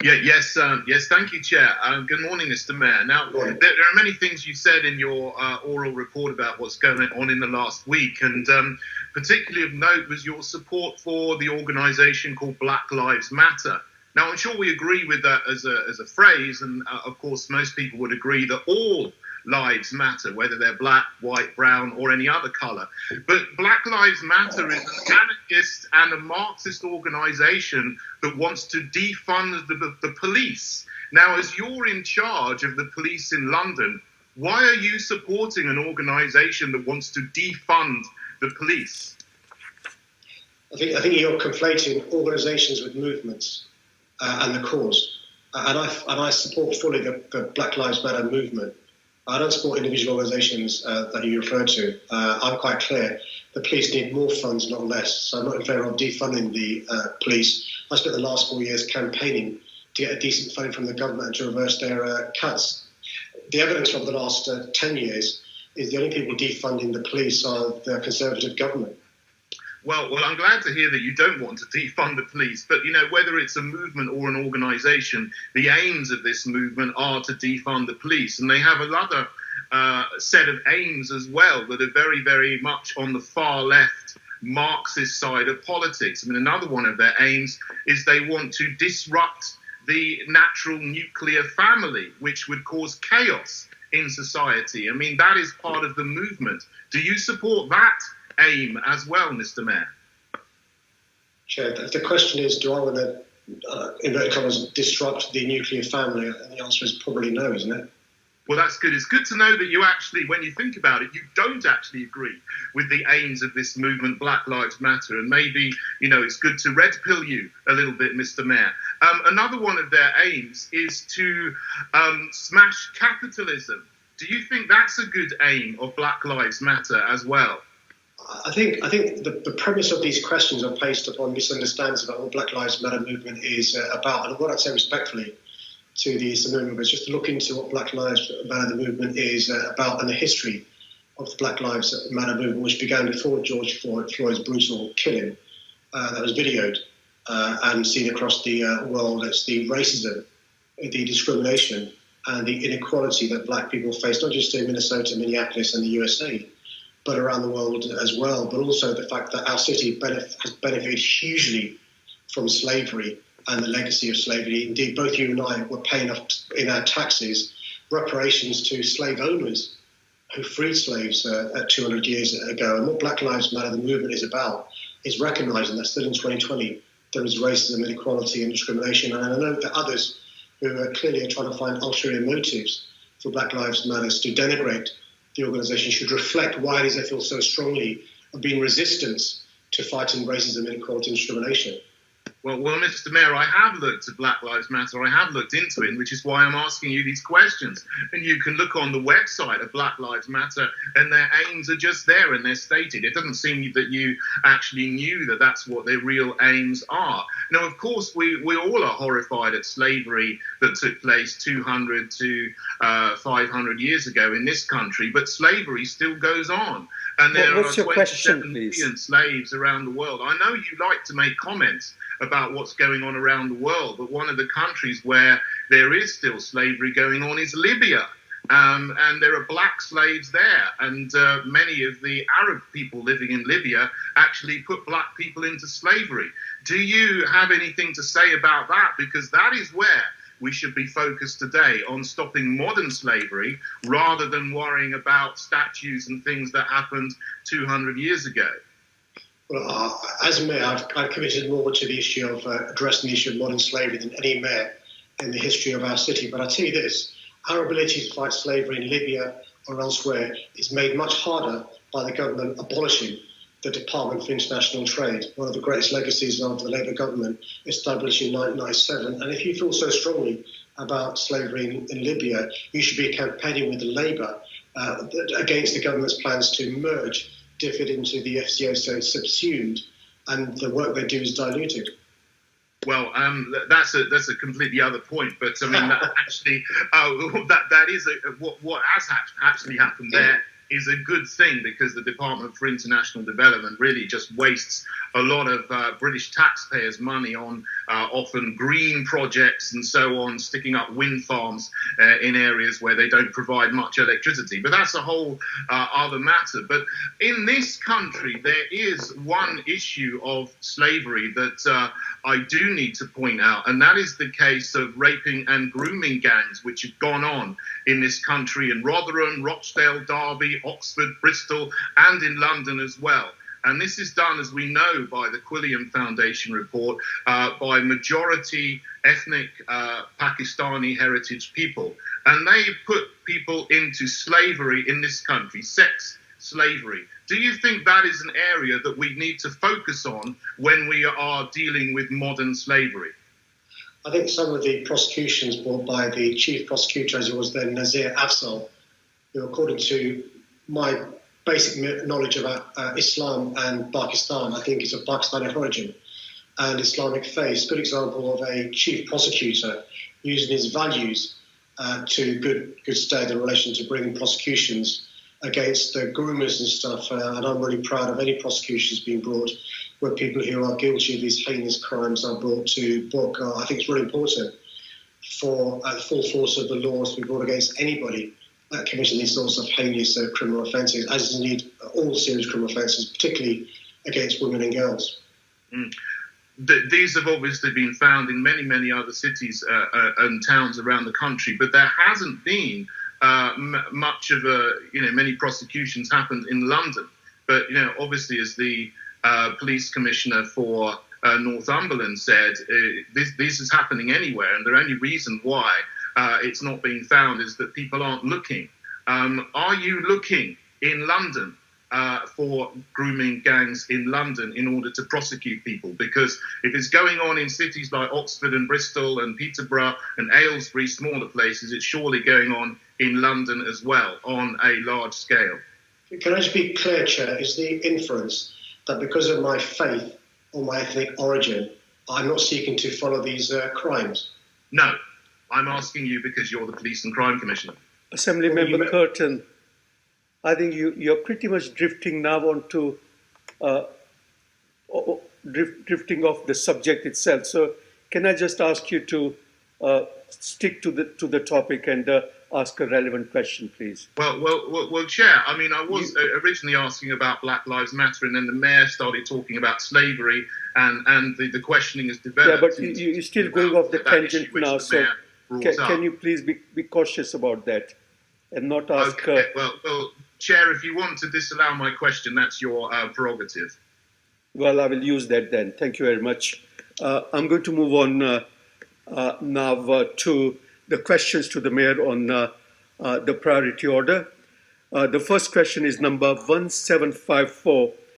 Yes. Thank you, Chair. Good morning, Mr. Mayor. Now, there are many things you said in your oral report about what's going on in the last week, and particularly of note was your support for the organisation called Black Lives Matter. Now, I'm sure we agree with that as a phrase, and of course, most people would agree that all lives matter, whether they're black, white, brown, or any other colour. But Black Lives Matter is an anarchist and a Marxist organisation that wants to defund the police. Now, as you're in charge of the police in London, why are you supporting an organisation that wants to defund the police? I think you're conflating organisations with movements and the cause. And I support fully the Black Lives Matter movement. I don't support individual organisations that you refer to. I'm quite clear. The police need more funds, not less. So I'm not in favour of defunding the police. I spent the last 4 years campaigning to get a decent funding from the government and to reverse their cuts. The evidence from the last 10 years is the only people defunding the police are the Conservative government. Well, I'm glad to hear that you don't want to defund the police, but, whether it's a movement or an organisation, the aims of this movement are to defund the police, and they have another set of aims as well that are very, very much on the far left Marxist side of politics. Another one of their aims is they want to disrupt the natural nuclear family, which would cause chaos in society. That is part of the movement. Do you support that aim as well, Mr. Mayor? Chair, the question is, do I want to, inverted commas, disrupt the nuclear family? And the answer is probably no, isn't it? Well, that's good. It's good to know that you actually, when you think about it, you don't actually agree with the aims of this movement, Black Lives Matter. And maybe, it's good to red pill you a little bit, Mr. Mayor. Another one of their aims is to smash capitalism. Do you think that's a good aim of Black Lives Matter as well? I think the premise of these questions are based upon misunderstandings about what Black Lives Matter movement is about. And what I'd say respectfully to the movement is just to look into what Black Lives Matter movement is about and the history of the Black Lives Matter movement, which began before George Floyd's brutal killing that was videoed and seen across the world. It's the racism, the discrimination and the inequality that black people face, not just in Minnesota, Minneapolis and the USA, but around the world as well, but also the fact that our city has benefited hugely from slavery and the legacy of slavery. Indeed, both you and I were paying off in our taxes reparations to slave owners who freed slaves 200 years ago. And what Black Lives Matter, the movement, is about is recognising that still in 2020 there is racism, inequality and discrimination. And I know that others who are clearly trying to find ulterior motives for Black Lives Matter to denigrate the organisation should reflect why it is they feel so strongly of being resistant to fighting racism, inequality and discrimination. Well, Mr. Mayor, I have looked at Black Lives Matter. I have looked into it, which is why I'm asking you these questions. And you can look on the website of Black Lives Matter, and their aims are just there and they're stated. It doesn't seem that you actually knew that that's what their real aims are. Now, of course, we all are horrified at slavery that took place 200 to 500 years ago in this country, but slavery still goes on. And there are 27 million slaves around the world. I know you like to make comments about what's going on around the world, but one of the countries where there is still slavery going on is Libya. And there are black slaves there. And many of the Arab people living in Libya actually put black people into slavery. Do you have anything to say about that? Because that is where we should be focused today, on stopping modern slavery rather than worrying about statues and things that happened 200 years ago. Well, as mayor, I've committed more to the issue of addressing the issue of modern slavery than any mayor in the history of our city. But I'll tell you this, our ability to fight slavery in Libya or elsewhere is made much harder by the government abolishing the Department for International Trade, one of the greatest legacies of the Labour government, established in 1997. And if you feel so strongly about slavery in Libya, you should be campaigning with the Labour against the government's plans to merge DFID into the FCO, so it's subsumed, and the work they do is diluted. Well, that's a completely other point, but I mean, that actually, that is what has actually happened there is a good thing, because the Department for International Development really just wastes a lot of British taxpayers' money on often green projects and so on, sticking up wind farms in areas where they don't provide much electricity. But that's a whole other matter. But in this country, there is one issue of slavery that I do need to point out, and that is the case of raping and grooming gangs which have gone on in this country in Rotherham, Rochdale, Derby, Oxford, Bristol, and in London as well. And this is done, as we know, by the Quilliam Foundation report, by majority ethnic Pakistani heritage people. And they put people into slavery in this country, sex slavery. Do you think that is an area that we need to focus on when we are dealing with modern slavery? I think some of the prosecutions brought by the chief prosecutor, as it was then, Nazir Afzal, who, according to my basic knowledge about Islam and Pakistan, I think it's of Pakistani origin and Islamic faith, good example of a chief prosecutor using his values to good stead in relation to bringing prosecutions against the groomers and stuff. And I'm really proud of any prosecutions being brought where people who are guilty of these heinous crimes are brought to book. I think it's really important for the full force of the laws to be brought against anybody committing these sorts of heinous criminal offences, as indeed all serious criminal offences, particularly against women and girls. These have obviously been found in many, many other cities and towns around the country, but there hasn't been much of many prosecutions happened in London. But, obviously, as the police commissioner for Northumberland said, this is happening anywhere, and the only reason why it's not being found is that people aren't looking. Are you looking in London for grooming gangs in London in order to prosecute people? Because if it's going on in cities like Oxford and Bristol and Peterborough and Aylesbury, smaller places, it's surely going on in London as well on a large scale. Can I just be clear, Chair? Is the inference that because of my faith or my ethnic origin, I'm not seeking to follow these crimes? No, I'm asking you because you're the Police and Crime Commissioner. Assembly Member Kurten, I think you're pretty much drifting now onto drifting off the subject itself. So can I just ask you to stick to the topic and ask a relevant question, please? Well, Chair, I mean, I was originally asking about Black Lives Matter, and then the Mayor started talking about slavery, and the questioning has developed. Yeah, but you're still going off the tangent now, so can you please be cautious about that and not ask... Okay, well, Chair, if you want to disallow my question, that's your prerogative. Well, I will use that then. Thank you very much. I'm going to move on now to the questions to the Mayor on the priority order. The first question is number 1754